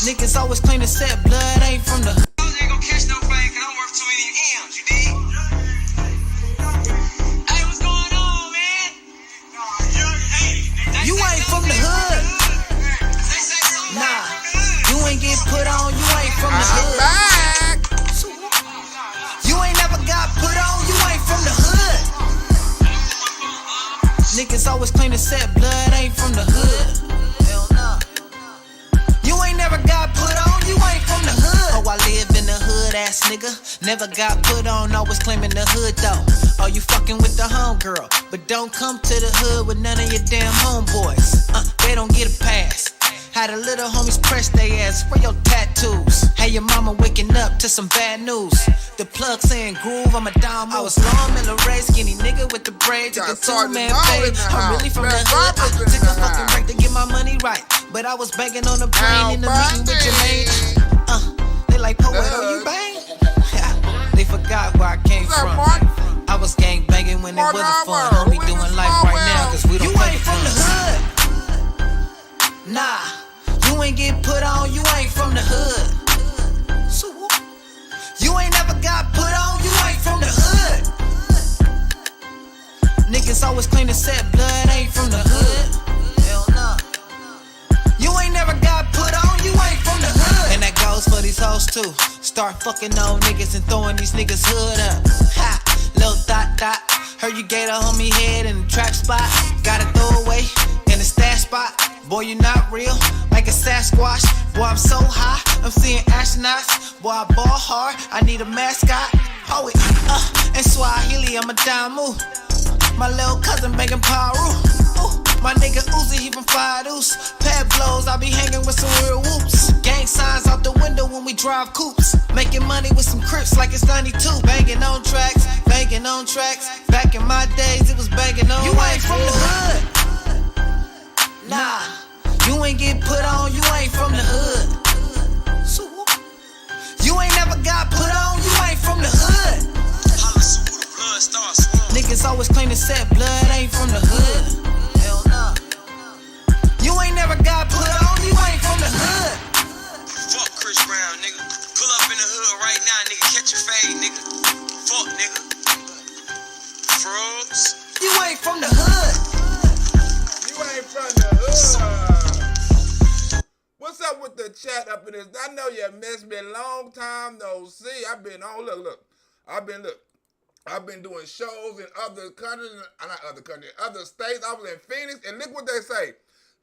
Niggas always claim to set blood ain't from the hood. Ain't gonna catch no fame cause I'm worth too many M's, you dig? Hey, what's going on, man? You ain't from the hood. Nah, you ain't get put on, you ain't from the hood. You ain't never got put on, you ain't from the hood. Niggas always claim to set blood ain't from the hood. Hell nah. You ain't never got put on, you ain't from the hood. Oh, I live in the hood, ass nigga. Never got put on, always claiming the hood though. Oh, you fucking with the homegirl, but don't come to the hood with none of your damn homeboys. They don't get a pass. Had the little homies press they ass for your tattoos. Hey, your mama waking up to some bad news. The plug saying groove, I'm a dime. I was long in the race, skinny nigga with the braids. Took a two-man fade. I'm really from the hood. I took a fucking break to get my money right, but I was banging on the brain in the meeting with Jermaine. They like, poet, oh, you bang? They forgot where I came from. I was gang banging when it wasn't fun. Homie doing life right now, cause we don't play from the hood. Nah, you ain't get put on, you ain't from the hood. You ain't never got put on, you ain't from the hood. Niggas always claim to set blood ain't from the hood. Hell nah. You ain't never got put on, you ain't from the hood. And that goes for these hoes too. Start fucking on niggas and throwing these niggas hood up. Ha, little dot dot. Heard you gave a homie head in the trap spot. Gotta throw away in the stash spot. Boy, you not real, like a Sasquatch. Boy, I'm so high, I'm seeing astronauts. Boy, I ball hard, I need a mascot. Oh, it, and Swahili, I'm a Damu. My little cousin banging Paru. My nigga Uzi, he from Fire Deuce. Pad blows, I be hanging with some real whoops. Gang signs out the window when we drive coupes. Making money with some crips like it's 92. Banging on tracks, banging on tracks. Back in my days, it was banging on. You ain't from the hood. Nah, you ain't get put on, you ain't from the hood. You ain't never got put on, you ain't from the hood. Niggas always claim to set blood ain't from the hood. Hell nah. You ain't never got put on, you ain't from the hood. Fuck Chris Brown, nigga. Pull up in the hood right now, nigga. Catch a fade, nigga. Fuck, nigga. Frogs. You ain't from the hood. You ain't from the hood. What's up with the chat up in this? I know you missed me a long time no see. I've been on, look. I've been doing shows in other countries, other states. I was in Phoenix, and look what they say.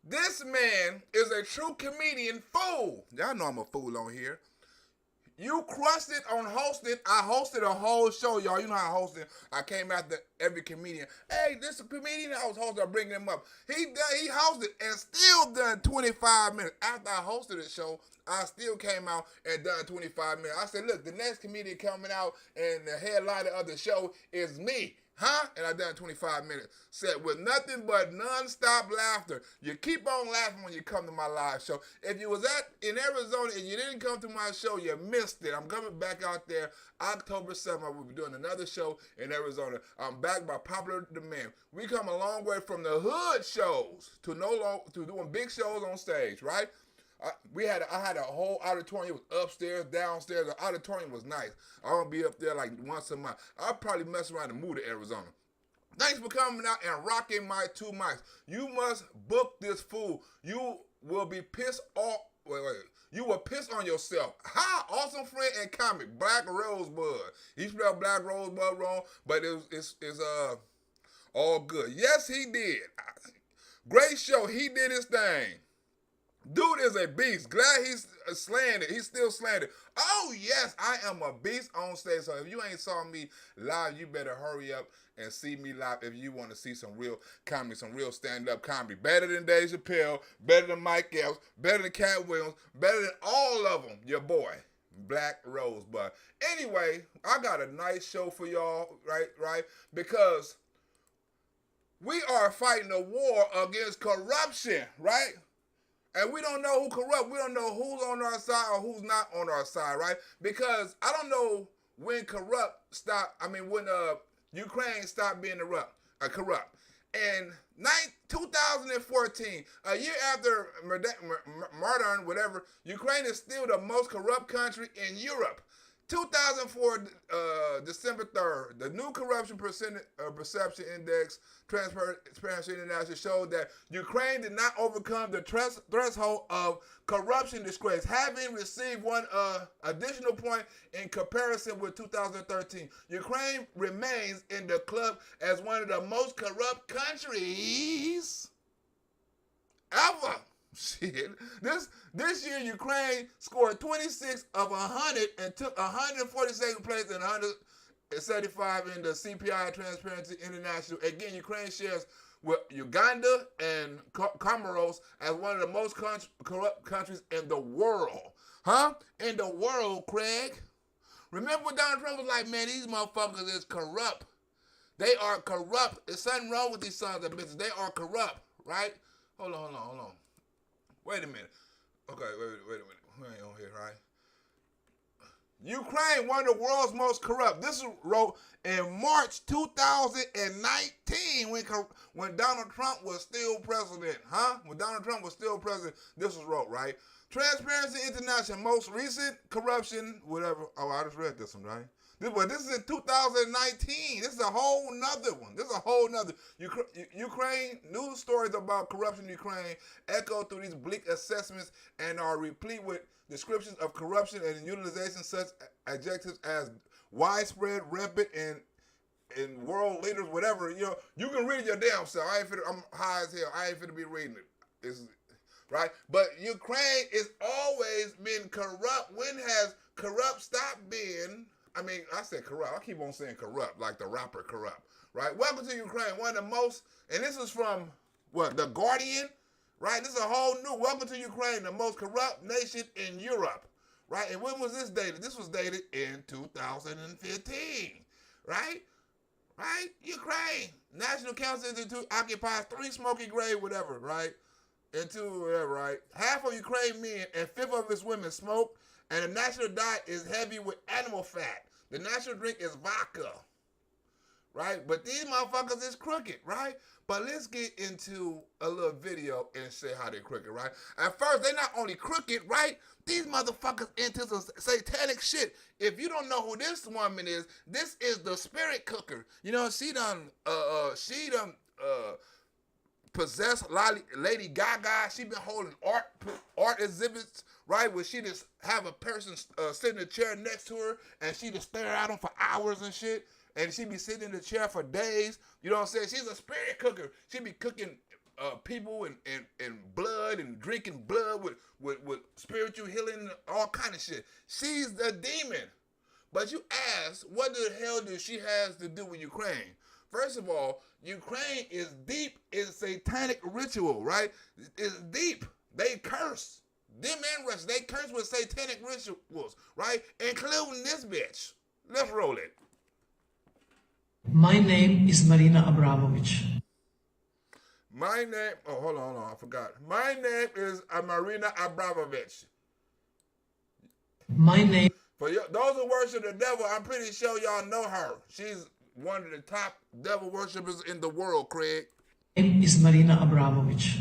This man is a true comedian fool. Y'all know I'm a fool on here. You crushed it on hosting. I hosted a whole show, y'all. You know how I hosted. I came after every comedian. Hey, this is a comedian I was hosting. I bring him up. He hosted and still done 25 minutes. After I hosted the show, I still came out and done 25 minutes. I said, look, the next comedian coming out and the headliner of the show is me. Huh? And I done 25 minutes. Said with nothing but non-stop laughter. You keep on laughing when you come to my live show. If you was in Arizona and you didn't come to my show, you missed it. I'm coming back out there October 7th. I will be doing another show in Arizona. I'm back by popular demand. We come a long way from the hood shows to doing big shows on stage, right? I had a whole auditorium. It was upstairs, downstairs. The auditorium was nice. I want to be up there like once a month. I'll probably mess around and move to Arizona. Thanks for coming out and rocking my 2 mics. You must book this fool. You will be pissed off. Wait. You will piss on yourself. Hi, awesome friend and comic, Black Rosebud. He spelled Black Rosebud wrong, but it's all good. Yes, he did. Great show. He did his thing. Dude is a beast. Glad he's slaying it. He's still slaying it. Oh, yes, I am a beast on stage. So if you ain't saw me live, you better hurry up and see me live if you want to see some real comedy, some real stand-up comedy. Better than Dave Chappelle, better than Mike Epps, better than Cat Williams, better than all of them. Your boy, Black Rosebud. Anyway, I got a nice show for y'all, right? Because we are fighting a war against corruption, right? And we don't know who corrupt. We don't know who's on our side or who's not on our side, right? Because I don't know when when Ukraine stopped being corrupt. In 2014, a year after Maidan, whatever, Ukraine is still the most corrupt country in Europe. 2004, December 3rd, the new corruption perception index, Transparency International, showed that Ukraine did not overcome the threshold of corruption disgrace, having received one additional point in comparison with 2013. Ukraine remains in the club as one of the most corrupt countries ever. Shit. This year, Ukraine scored 26 of 100 and took 142nd place and 175 in the CPI Transparency International. Again, Ukraine shares with Uganda and Comoros as one of the most corrupt countries in the world. Huh? In the world, Craig. Remember when Donald Trump was like, man, these motherfuckers is corrupt. They are corrupt. There's something wrong with these sons of bitches. They are corrupt, right? Hold on. Wait a minute. Okay, wait a minute. We ain't on here, right? Ukraine, one of the world's most corrupt. This was wrote in March 2019 when Donald Trump was still president. When Donald Trump was still president, this was wrote, right? Transparency International, most recent corruption, whatever. Oh, I just read this one, right? This is in 2019. This is a whole nother one. Ukraine, news stories about corruption in Ukraine echo through these bleak assessments and are replete with descriptions of corruption and utilization such adjectives as widespread, rampant, and world leaders, whatever. You know, you can read it your damn self. I'm high as hell. I ain't finna be reading it. Right? But Ukraine is always been corrupt. When has corrupt stopped being... I mean, I said corrupt. I keep on saying corrupt, like the rapper Corrupt, right? Welcome to Ukraine, one of the most, and this is from, The Guardian, right? This is a whole new, welcome to Ukraine, the most corrupt nation in Europe, right? And when was this dated? This was dated in 2015, right? Right? Ukraine, National Council Institute occupies 3 smoking grave, whatever, right? Right? Half of Ukraine men and 1/5 of its women smoke, and the national diet is heavy with animal fat. The national drink is vodka, right? But these motherfuckers is crooked, right? But let's get into a little video and say how they crooked, right? At first, they not only crooked, right? These motherfuckers into some satanic shit. If you don't know who this woman is, this is the spirit cooker. You know, she done possessed Lady Gaga. She been holding art exhibits, right, where she just have a person sit in a chair next to her and she just stare at them for hours and shit, and she be sitting in the chair for days. You know what I'm saying? She's a spirit cooker. She be cooking people and blood and drinking blood with spiritual healing and all kind of shit. She's the demon. But you ask, what the hell does she has to do with Ukraine? First of all, Ukraine is deep in satanic ritual, right? It's deep. They curse. Them and Russia, they curse with satanic rituals, right? Including this bitch. Let's roll it. My name is Marina Abramovich. Hold on, I forgot. My name is Marina Abramovich. My name... For those who worship the devil, I'm pretty sure y'all know her. She's one of the top devil worshippers in the world, Craig. My name is Marina Abramovich.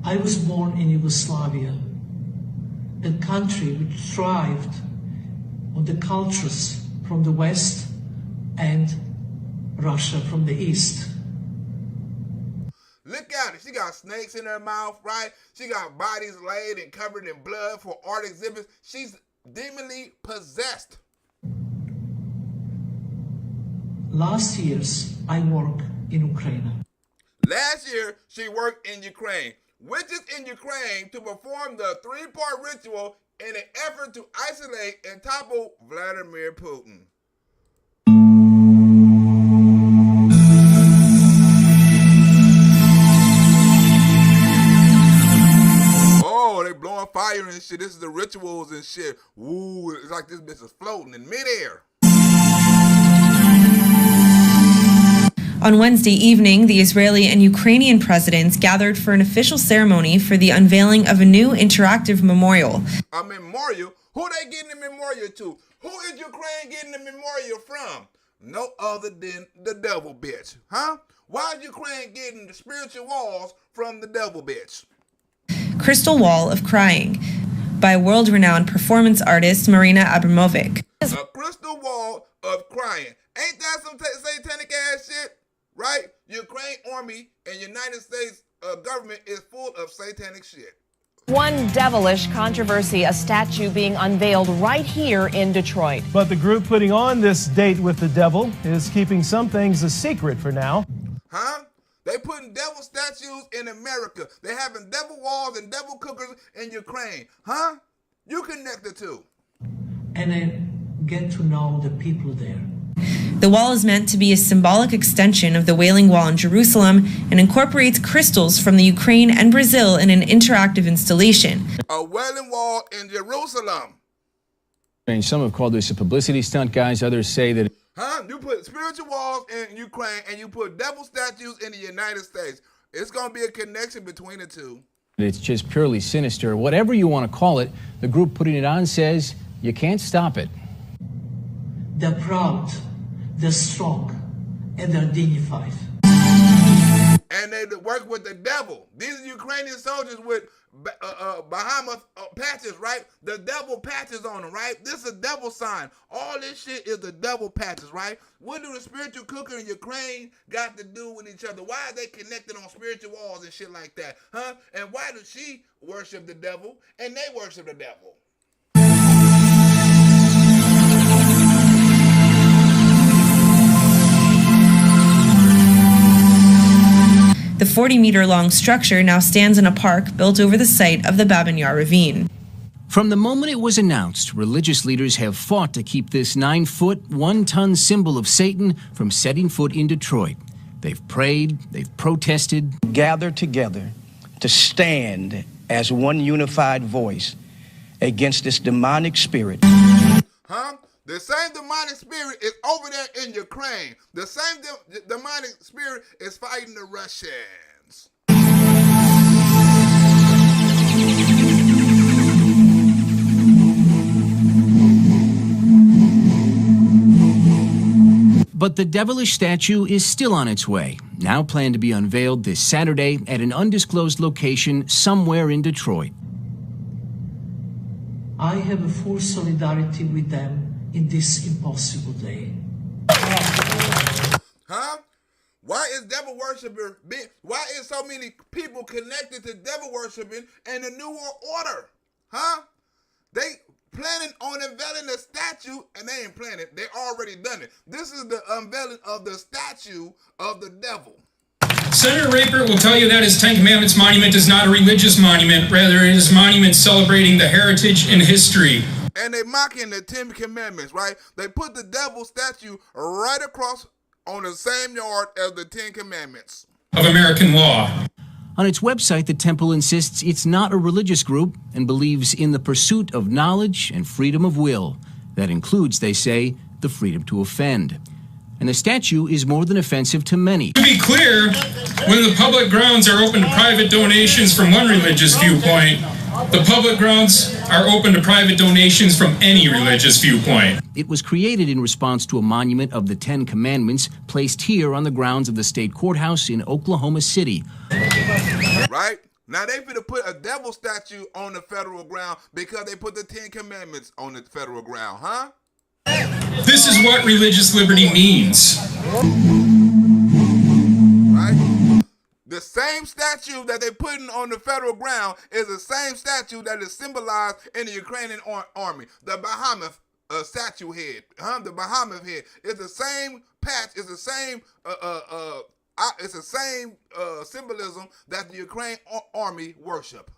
I was born in Yugoslavia, a country which thrived on the cultures from the West and Russia from the East. Look at it. She got snakes in her mouth, right? She got bodies laid and covered in blood for art exhibits. She's demonly possessed. Last year, I worked in Ukraine. Last year, she worked in Ukraine. Witches in Ukraine to perform the 3-part ritual in an effort to isolate and topple Vladimir Putin. Oh, they blowing fire and shit. This is the rituals and shit. Ooh, it's like this bitch is floating in midair. On Wednesday evening, the Israeli and Ukrainian presidents gathered for an official ceremony for the unveiling of a new interactive memorial. A memorial? Who they getting the memorial to? Who is Ukraine getting the memorial from? no other than the devil bitch. Huh? Why is Ukraine getting the spiritual walls from the devil bitch? Crystal Wall of Crying by world-renowned performance artist Marina Abramovic. A crystal wall of crying. Ain't that some satanic ass shit? Right? Ukraine army and United States government is full of satanic shit. One devilish controversy, a statue being unveiled right here in Detroit. But the group putting on this date with the devil is keeping some things a secret for now. Huh? They putting devil statues in America. They having devil walls and devil cookers in Ukraine. Huh? You connected to. And I get to know the people there. The wall is meant to be a symbolic extension of the Wailing Wall in Jerusalem and incorporates crystals from the Ukraine and Brazil in an interactive installation. A Wailing Wall in Jerusalem. And some have called this a publicity stunt, guys. Others say that. Huh? You put spiritual walls in Ukraine and you put devil statues in the United States. It's going to be a connection between the two. It's just purely sinister. Whatever you want to call it, the group putting it on says you can't stop it. They're proud, they're strong, and they're dignified. And they work with the devil. These are Ukrainian soldiers with Bahamas patches, right? The devil patches on them, right? This is a devil sign. All this shit is the devil patches, right? What do the spiritual cooker in Ukraine got to do with each other? Why are they connected on spiritual walls and shit like that, huh? And why does she worship the devil and they worship the devil? The 40-meter-long structure now stands in a park built over the site of the Babin Yar ravine. From the moment it was announced, religious leaders have fought to keep this 9-foot, 1-ton symbol of Satan from setting foot in Detroit. They've prayed, they've protested. Gather together to stand as one unified voice against this demonic spirit. Huh? The same demonic spirit is over there in Ukraine. The same demonic spirit is fighting the Russians. But the devilish statue is still on its way, now planned to be unveiled this Saturday at an undisclosed location somewhere in Detroit. I have a full solidarity with them in this impossible day. Huh? Why is devil worshiping? Why is so many people connected to devil worshiping and the New World Order? Huh? They planning on unveiling a statue, and they ain't planning. They already done it. This is the unveiling of the statue of the devil. Senator Rapert will tell you that his Ten Commandments monument is not a religious monument. Rather, it is a monument celebrating the heritage and history. And they mocking the Ten Commandments, right? They put the devil statue right across on the same yard as the Ten Commandments of American law. On its website, the temple insists it's not a religious group and believes in the pursuit of knowledge and freedom of will. That includes, they say, the freedom to offend. And the statue is more than offensive to many. To be clear, when the public grounds are open to private donations from one religious viewpoint, the public grounds are open to private donations from any religious viewpoint. It was created in response to a monument of the Ten Commandments placed here on the grounds of the state courthouse in Oklahoma City. Right? Now they finna put a devil statue on the federal ground because they put the Ten Commandments on the federal ground, huh? This is what religious liberty means. Right? The same statue that they putting on the federal ground is the same statue that is symbolized in the Ukrainian army. The Bahamas statue head, the Bahamas head is the same patch. It's the same. It's the same symbolism that the Ukraine army worship.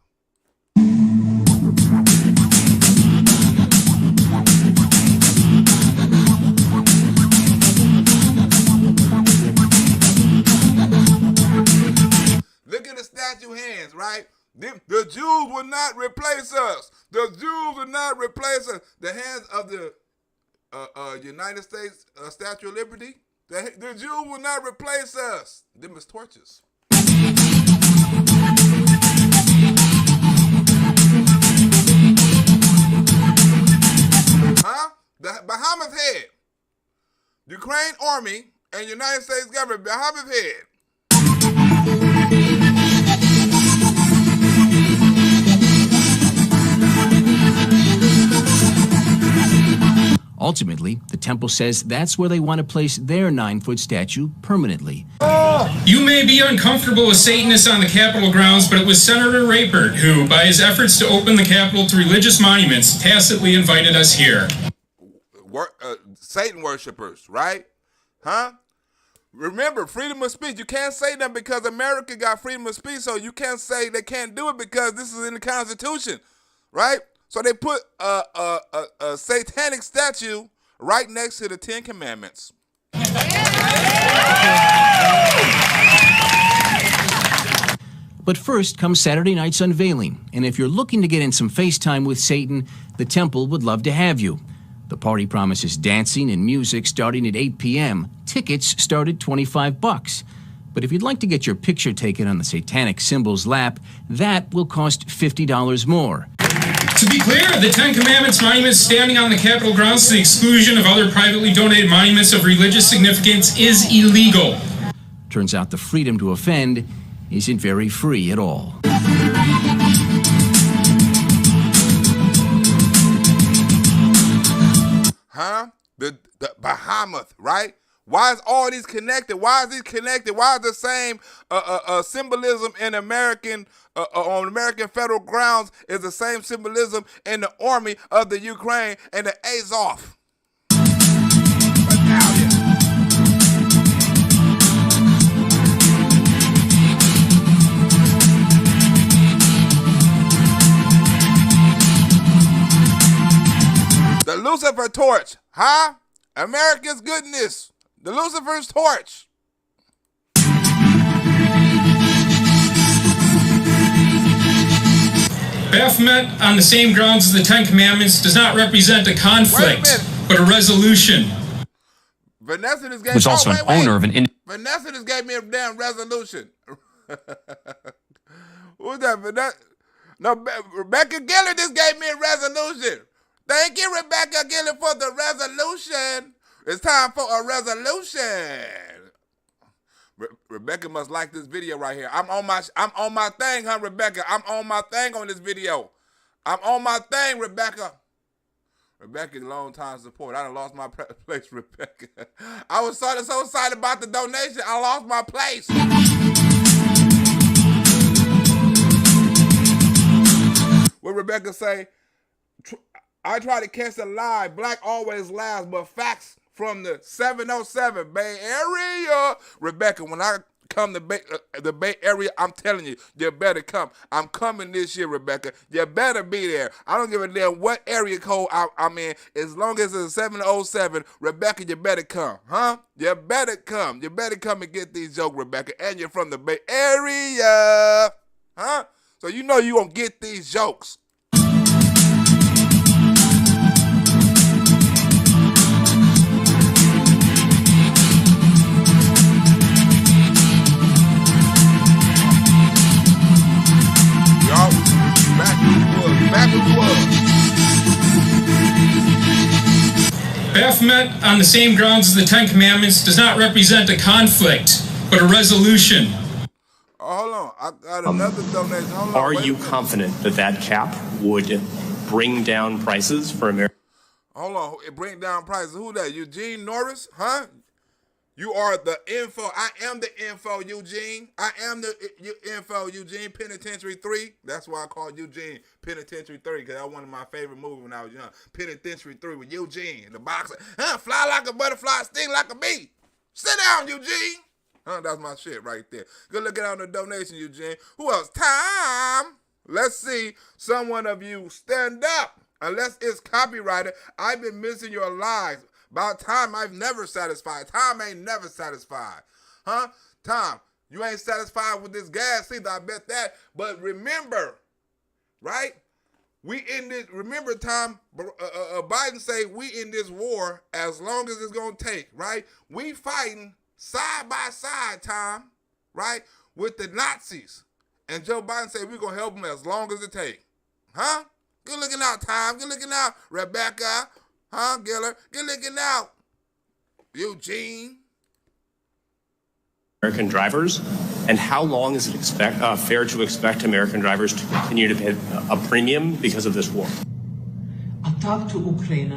Look at the statue hands, right? The Jews will not replace us. The Jews will not replace us. The hands of the United States Statue of Liberty, the Jews will not replace us. Them is torches. Huh? The Bahamas head. Ukraine Ukraine army and United States government behind his head. Ultimately, the temple says that's where they want to place their 9-foot statue permanently. You may be uncomfortable with Satanists on the Capitol grounds, but it was Senator Rayburn who, by his efforts to open the Capitol to religious monuments, tacitly invited us here. Satan worshipers, right? Huh? Remember, freedom of speech. You can't say that because America got freedom of speech, so you can't say they can't do it because this is in the Constitution, right? So they put a satanic statue right next to the Ten Commandments. But first comes Saturday night's unveiling, and if you're looking to get in some FaceTime with Satan, the temple would love to have you. The party promises dancing and music starting at 8 p.m. Tickets start at $25. But if you'd like to get your picture taken on the satanic symbol's lap, that will cost $50 more. To be clear, the Ten Commandments monuments standing on the Capitol grounds to the exclusion of other privately donated monuments of religious significance is illegal. Turns out the freedom to offend isn't very free at all. Huh? The Bahamut, right? Why is all these connected? Why is these connected? Why is the same symbolism in American on American federal grounds is the same symbolism in the army of the Ukraine and the Azov battalion? The Lucifer torch, huh? America's goodness. The Lucifer's torch. Baphomet on the same grounds as the Ten Commandments does not represent a conflict, but a resolution. Vanessa just gave was also an owner of an Vanessa just gave me a damn resolution. Who's that? Vanessa? No, Rebecca Giller just gave me a resolution. Thank you, Rebecca Giller, for the resolution. It's time for a resolution. Rebecca must like this video right here. I'm on my thing, huh, Rebecca? I'm on my thing on this video. I'm on my thing, Rebecca. Rebecca's long time support. I done lost my place, Rebecca. I was so excited about the donation, I lost my place. What Rebecca say? I try to catch a lie. Black always lies, but facts from the 707 Bay Area. Rebecca, when I come to the Bay Area, I'm telling you, you better come. I'm coming this year, Rebecca. You better be there. I don't give a damn what area code I'm in. As long as it's 707, Rebecca, you better come. Huh? You better come. You better come and get these jokes, Rebecca. And you're from the Bay Area. Huh? So you know you gonna get these jokes. Baphomet on the same grounds as the Ten Commandments does not represent a conflict, but a resolution. Hold on, I got another donation. Hold on, are you confident that that cap would bring down prices for America? Hold on, it bring down prices. Who that? Eugene Norris? Huh? You are the info. I am the info, Eugene. I am the info, Eugene. Penitentiary 3. That's why I call Eugene Penitentiary 3, because that was one of my favorite movies when I was young. Penitentiary 3 with Eugene, the boxer. Fly like a butterfly, sting like a bee. Sit down, Eugene. That's my shit right there. Good looking on the donation, Eugene. Who else? Time. Let's see someone of you stand up. Unless it's copyrighted, I've been missing your lives. About time, I've never satisfied. Time ain't never satisfied. Huh? Time, you ain't satisfied with this gas either, I bet that. But remember, right? We in this, remember, Tom, Biden say we in this war as long as it's going to take, right? We fighting side by side, Tom, right? With the Nazis. And Joe Biden say we're going to help them as long as it takes. Huh? Good looking out, Tom. Good looking out, Rebecca. Huh, Giller? Good looking out. Eugene. American drivers, and how long is it fair to expect American drivers to continue to pay a premium because of this war? Attack to Ukraine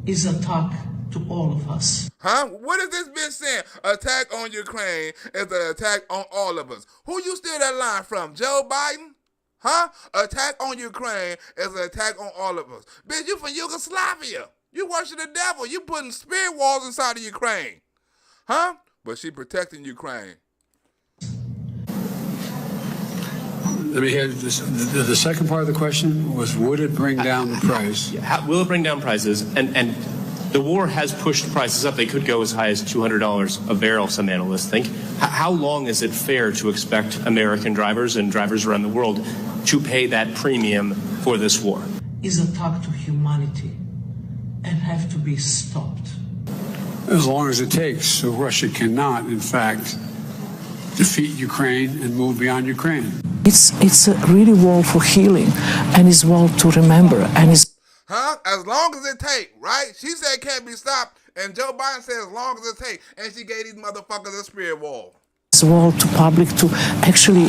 is attack to all of us. Huh? What is this bitch saying? Attack on Ukraine is an attack on all of us. Who you steal that line from? Joe Biden? Huh? Attack on Ukraine is an attack on all of us. Bitch, you from Yugoslavia. You worship the devil. You putting spirit walls inside of Ukraine. Huh? But she protecting Ukraine. Let me hear this. The second part of the question was, would it bring down the price? Will it bring down prices? And the war has pushed prices up. They could go as high as $200 a barrel, some analysts think. How long is it fair to expect American drivers and drivers around the world to pay that premium for this war? Is attack to humanity and have to be stopped. As long as it takes. So Russia cannot, in fact, defeat Ukraine and move beyond Ukraine. It's a really war for healing, and it's war to remember, and it's Huh? As long as it take, right? She said it can't be stopped, and Joe Biden said as long as it take, and she gave these motherfuckers a spirit wall. It's a war to public to actually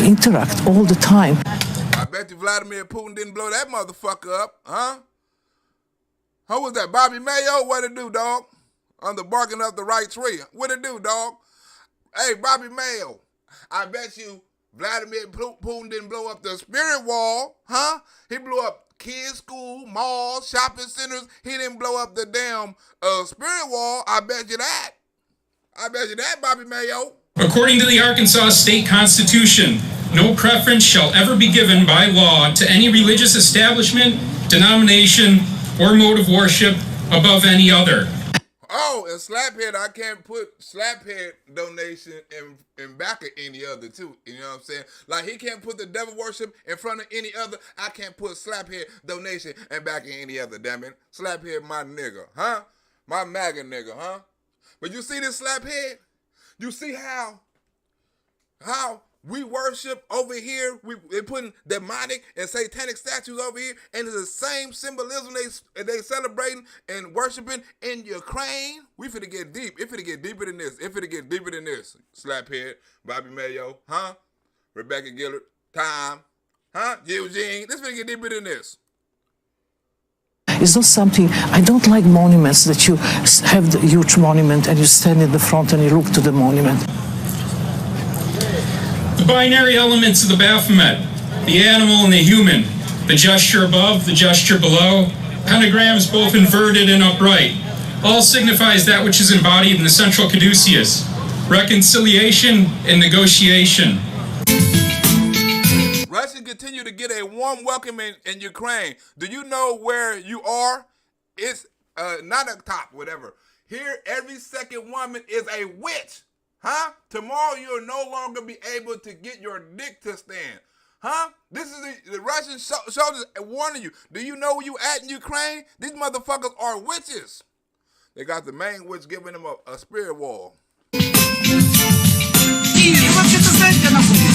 interact all the time. I bet you Vladimir Putin didn't blow that motherfucker up, huh? Who was that? Bobby Mayo? What it do, dog? I'm the barking up the right tree. What it do, dog? Hey, Bobby Mayo, I bet you Vladimir Putin didn't blow up the spirit wall, huh? He blew up kids' school, malls, shopping centers. He didn't blow up the damn spirit wall. I bet you that. I bet you that, Bobby Mayo. According to the Arkansas State Constitution, no preference shall ever be given by law to any religious establishment, denomination, or mode of worship above any other. Oh, and Slaphead, I can't put Slaphead donation in back of any other too. You know what I'm saying? Like he can't put the devil worship in front of any other. I can't put Slaphead donation in back of any other. Damn it, Slaphead, my nigga, huh? My MAGA nigga, huh? But you see this Slaphead? You see how we worship over here? We're putting demonic and satanic statues over here, and it's the same symbolism they celebrating and worshiping in Ukraine. We finna get deep. It finna get deeper than this. It finna get deeper than this. Slaphead, Bobby Mayo, huh? Rebecca Gillard, Tom, huh? Eugene. This finna get deeper than this. It's not something, I don't like monuments that you have the huge monument and you stand in the front and you look to the monument. The binary elements of the Baphomet, the animal and the human, the gesture above, the gesture below, pentagrams both inverted and upright, all signifies that which is embodied in the central caduceus, reconciliation and negotiation. Russians continue to get a warm welcome in Ukraine. Do you know where you are? It's not a top, whatever. Here, every second woman is a witch. Huh? Tomorrow you'll no longer be able to get your dick to stand. Huh? This is the Russian soldiers warning you. Do you know where you at in Ukraine? These motherfuckers are witches. They got the main witch giving them a spirit wall.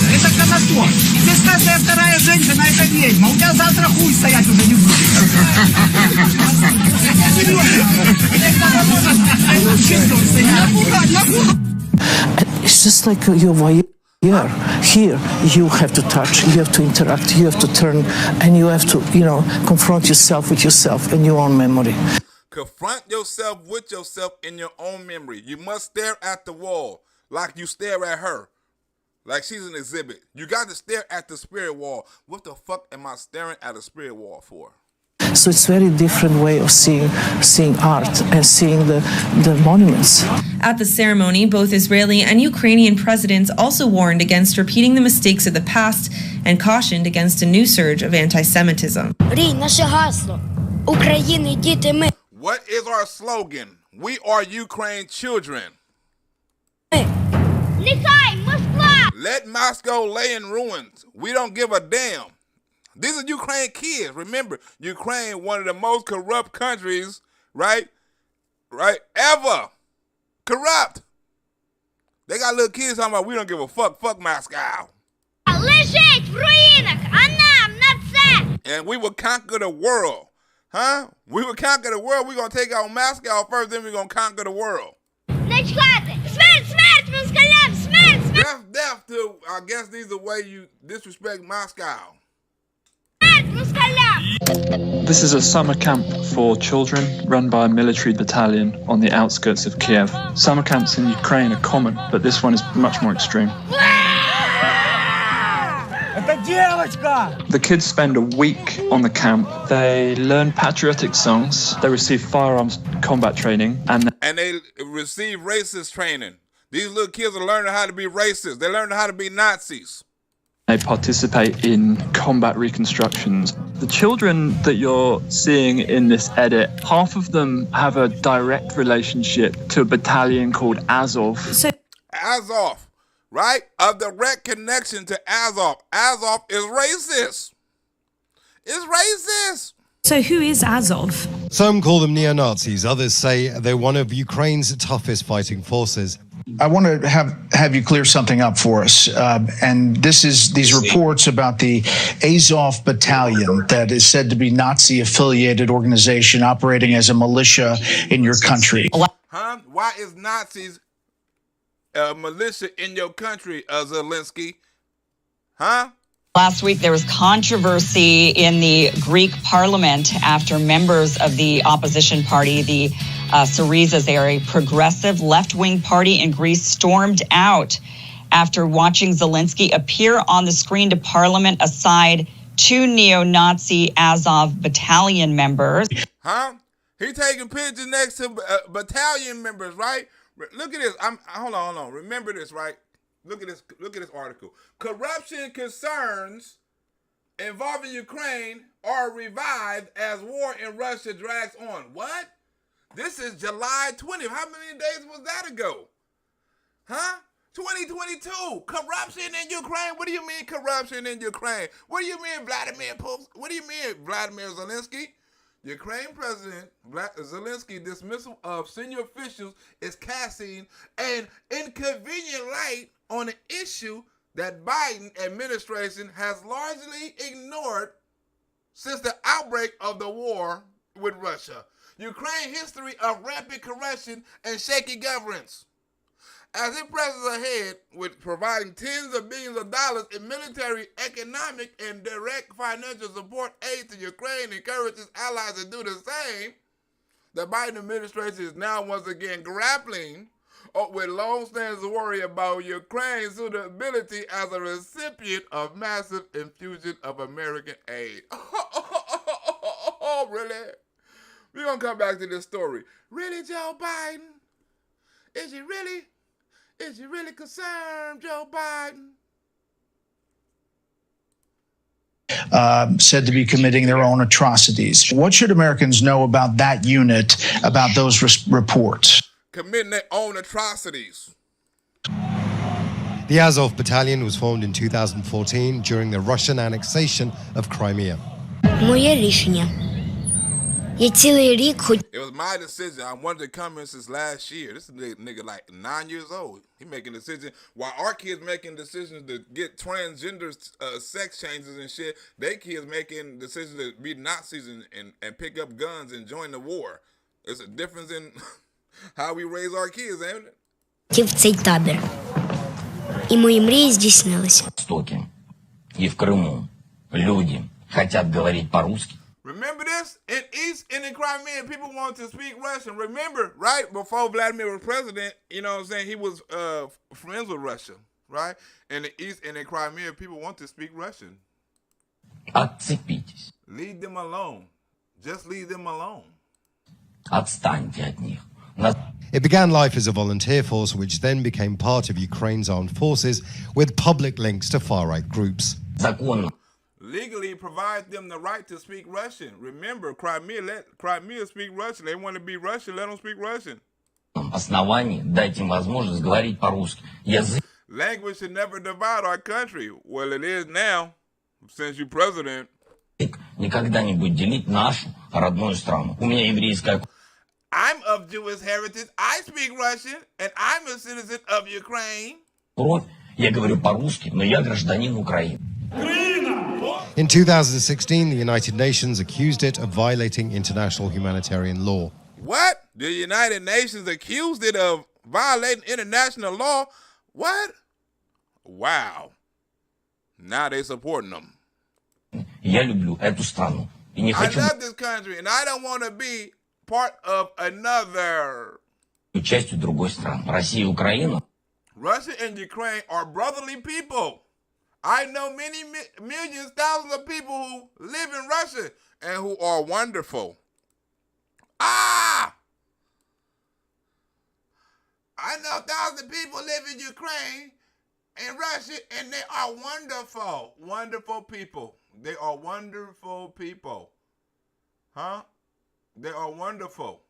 Это канатон. Здесь каждая вторая женщина это ведьма. У тебя завтра хуй стоять уже не будет. It's just like your voyeur. Here, you have to touch, you have to interact, you have to turn, and you have to, confront yourself with yourself in your own memory. Confront yourself with yourself in your own memory. You must stare at the wall like you stare at her. Like she's an exhibit. You got to stare at the spirit wall. What the fuck am I staring at a spirit wall for? So it's a very different way of seeing art and seeing the monuments. At the ceremony, both Israeli and Ukrainian presidents also warned against repeating the mistakes of the past and cautioned against a new surge of anti-Semitism. What is our slogan? We are Ukraine children. Let Moscow lay in ruins. We don't give a damn. These are Ukraine kids. Remember, Ukraine, one of the most corrupt countries, right? Right? Ever. Corrupt. They got little kids talking about we don't give a fuck. Fuck Moscow. And we will conquer the world. Huh? We will conquer the world. We're going to take out Moscow first, then we're going to conquer the world. Death to, I guess these are the way you disrespect Moscow. This is a summer camp for children run by a military battalion on the outskirts of Kiev. Summer camps in Ukraine are common, but this one is much more extreme. The kids spend a week on the camp. They learn patriotic songs. They receive firearms combat training. And they receive racist training. These little kids are learning how to be racist. They're learning how to be Nazis. They participate in combat reconstructions. The children that you're seeing in this edit, half of them have a direct relationship to a battalion called Azov. Azov, right? A direct connection to Azov. Azov is racist. It's racist. So who is Azov? Some call them neo-Nazis. Others say they're one of Ukraine's toughest fighting forces. I want to have you clear something up for us. And this is these reports about the Azov Battalion that is said to be Nazi-affiliated organization operating as a militia in your country. Huh? Why is Nazis militia in your country, Zelensky? Huh? Last week, there was controversy in the Greek parliament after members of the opposition party, the Syriza, they are a progressive left-wing party in Greece, stormed out after watching Zelensky appear on the screen to parliament aside two neo-Nazi Azov battalion members. Huh? He taking pictures next to battalion members, right? Look at this. Hold on. Remember this, right? Look at this article. Corruption concerns involving Ukraine are revived as war in Russia drags on. What? This is July 20th. How many days was that ago? Huh? 2022. Corruption in Ukraine. What do you mean corruption in Ukraine? What do you mean Vladimir Putin? What do you mean Vladimir Zelensky? Ukraine President Zelensky dismissal of senior officials is casting an inconvenient light on an issue that Biden administration has largely ignored since the outbreak of the war with Russia. Ukraine history of rampant corruption and shaky governance. As it presses ahead with providing tens of billions of dollars in military, economic, and direct financial support aid to Ukraine, encourages allies to do the same, the Biden administration is now once again grappling with long-standing worry about Ukraine's suitability as a recipient of massive infusion of American aid. Oh, really? We're going to come back to this story. Really, Joe Biden? Is you really concerned, Joe Biden? Said to be committing their own atrocities. What should Americans know about that unit, about those reports? Committing their own atrocities. The Azov Battalion was formed in 2014 during the Russian annexation of Crimea. It was my decision. I wanted to come in since last year. This nigga like 9 years old. He making decisions while our kids making decisions to get transgender sex changes and shit. They kids making decisions to be Nazis and pick up guns and join the war. There's a difference in how we raise our kids, ain't it? В цей табір. І мої мрії здійснилися. Востоке и в Крыму люди хотят говорить по-русски. Remember this? In East and in Crimea, people want to speak Russian. Remember, right? Before Vladimir was president, you know what I'm saying? He was friends with Russia, right? In the East and in Crimea, people want to speak Russian. Отцепитесь. Leave them alone. Just leave them alone. Отстаньте от них. It began life as a volunteer force, which then became part of Ukraine's armed forces, with public links to far-right groups. Законно. Legally provide them the right to speak Russian. Remember, Crimea speak Russian. They want to be Russian, let them speak Russian. Основании дайте им возможность говорить по-русски. Язык. Language should never divide our country. Well, it is now, since you're president. Никогда не будет делить нашу родную страну. У меня еврейская... I'm of Jewish heritage. I speak Russian, and I'm a citizen of Ukraine. Кровь. Я говорю по-русски, но я гражданин Украины. In 2016, the United Nations accused it of violating international humanitarian law. What? The United Nations accused it of violating international law? What? Wow. Now they supporting them. Я люблю эту страну. И не I хочу love this country, and I don't want to be part of another. быть частью другой страны. Россия и Украина. Russia and Ukraine are brotherly people. I know many millions, thousands of people who live in Russia and who are wonderful. I know thousands of people live in Ukraine and Russia, and they are wonderful, wonderful people. They are wonderful people. Huh? They are wonderful.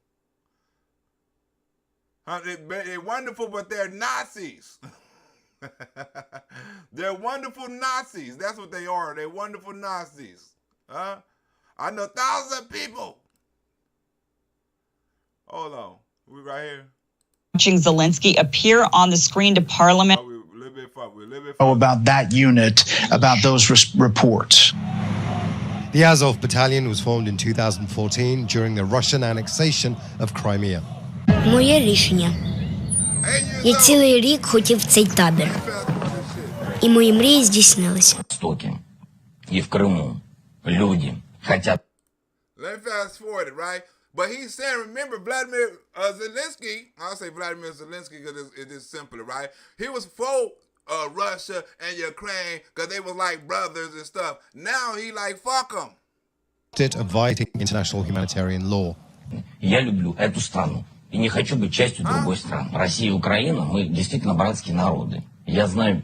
Huh? They're wonderful, but they're Nazis. They're wonderful Nazis. That's what they are. They're wonderful Nazis. Huh? I know thousands of people. Hold on. We right here. Watching Zelensky appear on the screen to Parliament. About that unit, about those reports. The Azov Battalion was formed in 2014 during the Russian annexation of Crimea. Моє рішення. Я цілий рік хотів цей табір. І мої мрії здійснилися. И в Крыму люди хотят. Let me fast forward it, right? But he's saying, remember, Vladimir Zelensky, I'll say Vladimir Zelensky because it is simpler, right? He was for Russia and Ukraine because they was like brothers and stuff. Now he like, fuck them. It of violating international humanitarian law. Я люблю эту страну. И не хочу быть частью другой страны. Россия и Украина, мы действительно братские народы. Я знаю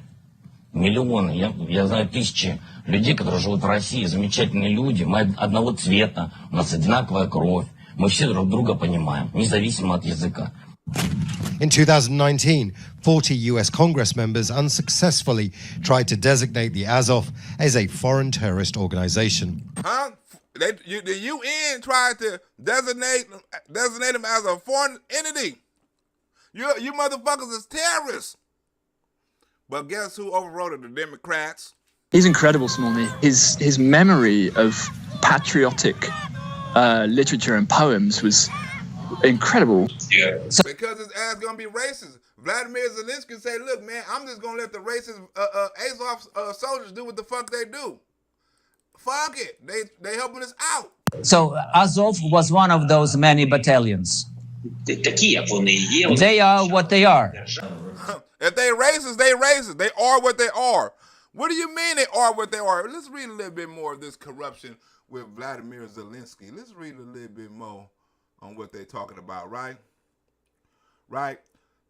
миллионы, я знаю тысячи людей, которые живут в России. Замечательные люди. Мы одного цвета, у нас одинаковая кровь. Мы все друг друга понимаем, независимо от языка. In 2019, 40 US Congress members unsuccessfully tried to designate the Azov as a foreign terrorist organization. Huh? The UN tried to designate them as a foreign entity. You motherfuckers is terrorists. But guess who overrode it? The Democrats. He's incredible, Smolny. His memory of patriotic literature and poems was incredible. Because his ass gonna be racist. Vladimir Zelensky say, look, man, I'm just gonna let the racist Azov soldiers do what the fuck they do. Fuck it. They helping us out. So Azov was one of those many battalions. They are what they are. If they racist, they racist. They are what they are. What do you mean they are what they are? Let's read a little bit more of this corruption with Vladimir Zelensky. Let's read a little bit more on what they're talking about, right? Right?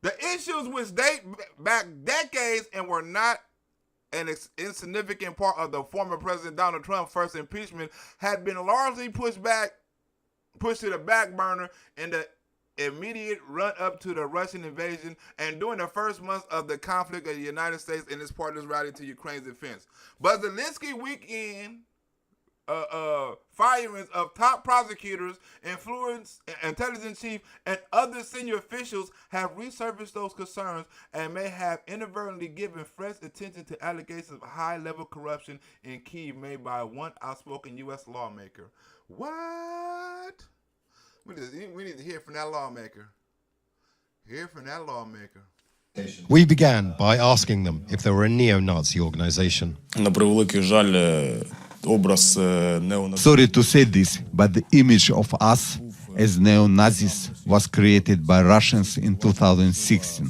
The issues which date back decades and were not an insignificant part of the former President Donald Trump's first impeachment had been largely pushed to the back burner in the immediate run-up to the Russian invasion and during the first months of the conflict of the United States and its partners rallying to Ukraine's defense. But Zelensky weekend firings of top prosecutors, intelligence chief, and other senior officials have resurfaced those concerns and may have inadvertently given fresh attention to allegations of high-level corruption in Kyiv made by one outspoken U.S. lawmaker. What? We need to hear from that lawmaker. Hear from that lawmaker. We began by asking them if they were a neo-Nazi organization. Sorry to say this, but the image of us as neo-Nazis was created by Russians in 2016.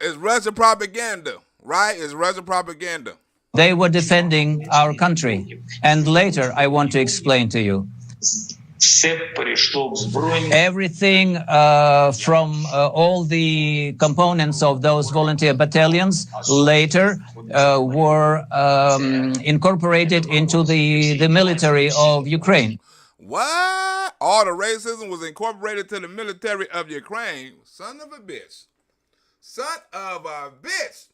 It's Russian propaganda, right? It's Russian propaganda. They were defending our country. And later, I want to explain to you. Everything from all the components of those volunteer battalions later were incorporated into the military of Ukraine. What? All the racism was incorporated to the military of Ukraine? Son of a bitch. Son of a bitch.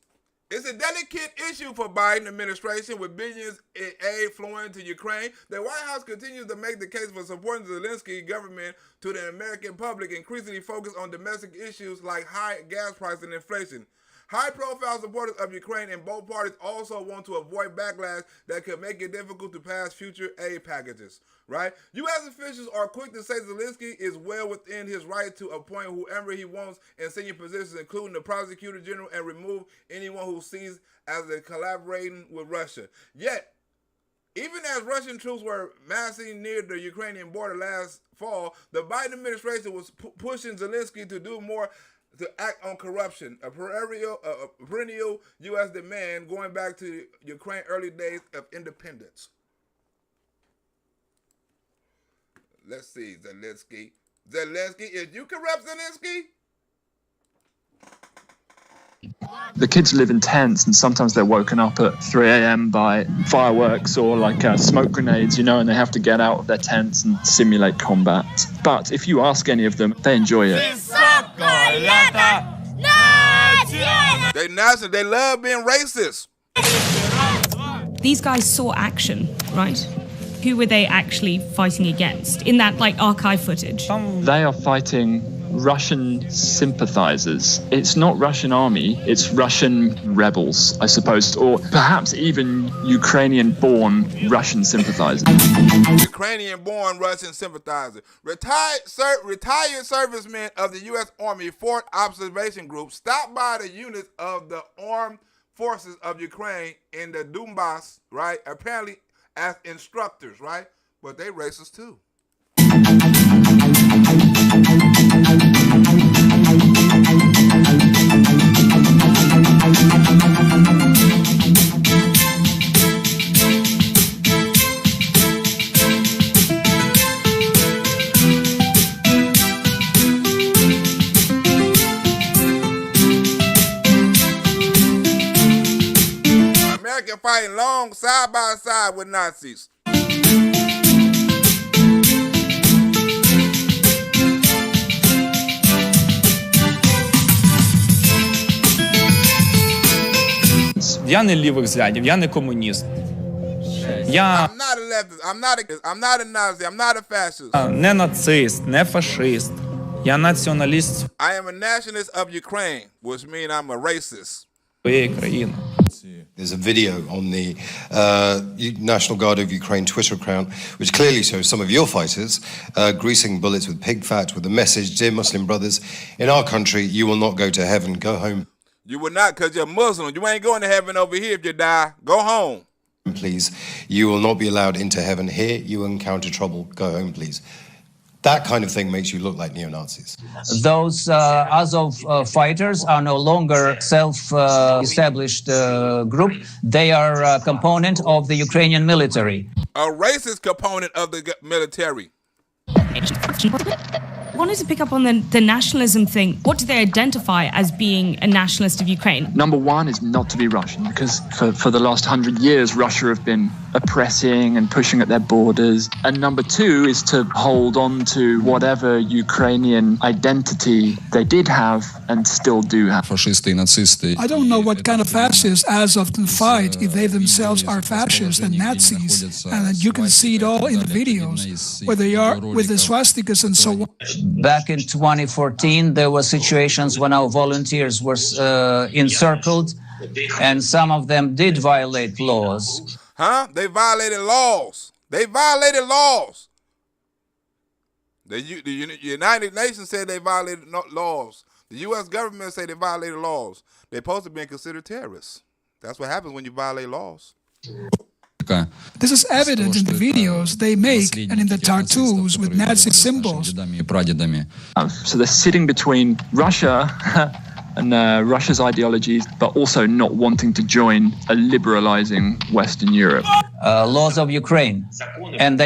It's a delicate issue for Biden administration with billions in aid flowing to Ukraine. The White House continues to make the case for supporting the Zelensky government to the American public, increasingly focused on domestic issues like high gas prices and inflation. High-profile supporters of Ukraine in both parties also want to avoid backlash that could make it difficult to pass future aid packages, right? U.S. officials are quick to say Zelensky is well within his right to appoint whoever he wants in senior positions, including the prosecutor general, and remove anyone who sees as collaborating with Russia. Yet, even as Russian troops were massing near the Ukrainian border last fall, the Biden administration was pushing Zelensky to do more to act on corruption, a perennial U.S. demand going back to Ukraine's early days of independence. Let's see, Zelensky. Zelensky, is you corrupt, Zelensky? The kids live in tents, and sometimes they're woken up at 3 a.m. by fireworks or like smoke grenades, and they have to get out of their tents and simulate combat. But if you ask any of them, they enjoy it. They national. They love being racist. These guys saw action, right? Who were they actually fighting against in that archive footage? They are fighting Russian sympathizers. It's not Russian army, it's Russian rebels, I suppose, or perhaps even Ukrainian-born Russian sympathizers. Ukrainian-born Russian sympathizers. Retired servicemen of the U.S. Army Fort Observation Group stopped by the units of the armed forces of Ukraine in the Donbass, right? Apparently as instructors, right? But they racist too. America fighting long side by side with Nazis. Я не лівих взглядів, я не комуніст. Я I'm not a leftist. I'm not a Nazi. I'm not a fascist. Не нацист, не фашист. Я націоналіст I am a nationalist of Ukraine, which means I'm a racist. своєї країни. There's a video on the National Guard of Ukraine Twitter account, which clearly shows some of your fighters greasing bullets with pig fat with the message, "Dear Muslim brothers, in our country, you will not go to heaven. Go home. You will not, because you're Muslim. You ain't going to heaven over here if you die. Go home. Please. You will not be allowed into heaven. Here, you will encounter trouble. Go home, please." That kind of thing makes you look like neo-Nazis. Those Azov fighters are no longer self-established group. They are a component of the Ukrainian military. A racist component of the military. I wanted to pick up on the nationalism thing. What do they identify as being a nationalist of Ukraine? Number one is not to be Russian, because for the last 100 years, Russia have been oppressing and pushing at their borders. And number two is to hold on to whatever Ukrainian identity they did have and still do have. I don't know what kind of fascists Azov can fight if they themselves are fascists and Nazis. And you can see it all in the videos, where they are with the swastikas and so on. Back in 2014, there were situations when our volunteers were encircled, and some of them did violate laws. Huh? They violated laws. They violated laws. The United Nations said they violated laws. The U.S. government say they violated laws. They're supposed to be considered terrorists. That's what happens when you violate laws. This is evident in the videos they make and in the tattoos with Nazi symbols. So they're sitting between Russia and Russia's ideologies, but also not wanting to join a liberalizing Western Europe. Laws of Ukraine, and they